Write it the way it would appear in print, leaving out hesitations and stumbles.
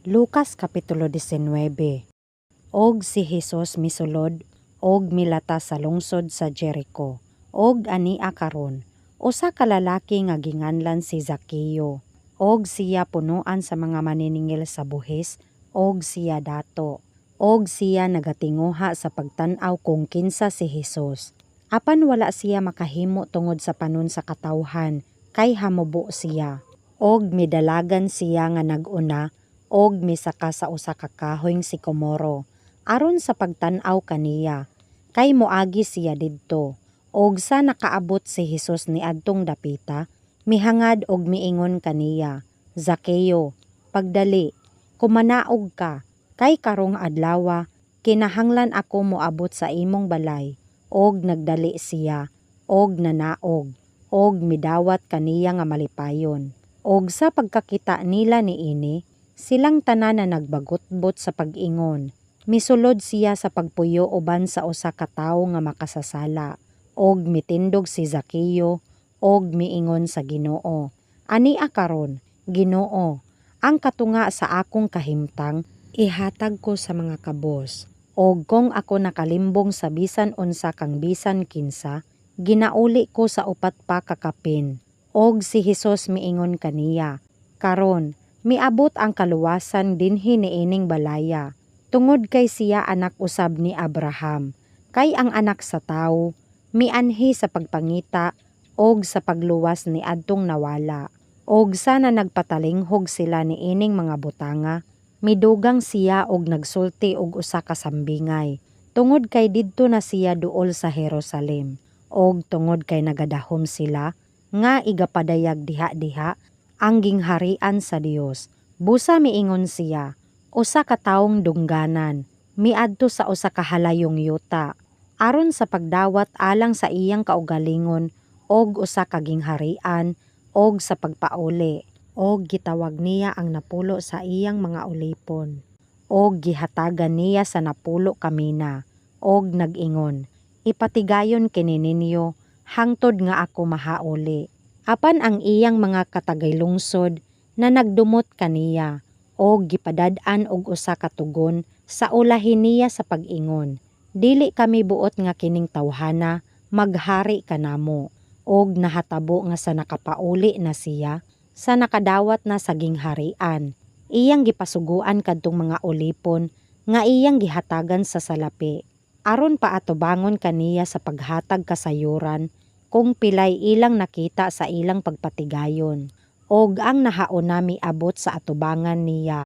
Lucas Kapitulo 19. Og si Jesus misulod, og milata sa lungsod sa Jericho, og ania karon, usa ka lalaki nga ginganlan si Zaqueo, og siya punuan sa mga maniningil sa buhis, og siya dato, og siya nagatinguha sa pagtan-aw kung kinsa si Jesus. Apan wala siya makahimo tungod sa panon sa katawhan, kay hamubo siya, og midalagan siya nga nag-una, og misaka sa usa ka kahoyng sikomoro, aron sa pagtan-aw kaniya, kay moagi siya didto. Og sa nakaabot si Jesus niadtong dapita, mihangad og miingon kaniya, Zaqueo, pagdali, kumanaog ka, kay karong adlawa, kinahanglan ako moabot sa imong balay. Og nagdali siya, og nanaog, og midawat kaniya nga malipayon. Og sa pagkakita nila niini, silang tanan na nagbagotbot sa pag-ingon. Misulod siya sa pagpuyo uban sa usa ka tawo nga makasasala, og mitindog si Zaqueo, og miingon sa Ginoo, ania karon, Ginoo, ang katunga sa akong kahimtang ihatag ko sa mga kabos. Og kung ako nakalimbong sa bisan unsa kang bisan kinsa, ginauli ko sa upat pa kakapin. Og si Jesus miingon kaniya, karon, miabot ang kaluwasan dinhi niining balaya, tungod kay siya anak usab ni Abraham, kay ang anak sa tawo, mianhi sa pagpangita, og sa pagluwas ni adtong nawala. Og sana nagpatalinghog sila niining mga butanga, midugang siya og nagsulti og usa ka sambingay, tungod kay didto na siya duol sa Jerusalem, og tungod kay nagadahom sila, nga igapadayag diha-diha, ang gingharian sa Dios. Busa miingon siya, usa ka tawong dungganan, miadto sa usa ka halayong yuta, aron sa pagdawat alang sa iyang kaugalingon, og usa ka gingharian, og sa pagpauli. Og gitawag niya ang napulo sa iyang mga ulipon, og gihatagan niya sa napulo kamina, og nag-ingon, ipatigayon kini ninyo, hangtod nga ako mahauli. Apan ang iyang mga katagaylungsod na nagdumot kaniya, og gipadad-an og usa ka tugon sa ulahin niya sa pag-ingon, dili kami buot nga kining tawhana, maghari kanamo. Og nahatabo nga sa nakapauli na siya, sa nakadawat na sa gingharian, iyang gipasuguan kadtong mga ulipon nga iyang gihatagan sa salapi, aron paatubangon kaniya sa paghatag kasayuran kung pilay ilang nakita sa ilang pagpatigayon. Og ang nahauna miabot sa atubangan niya,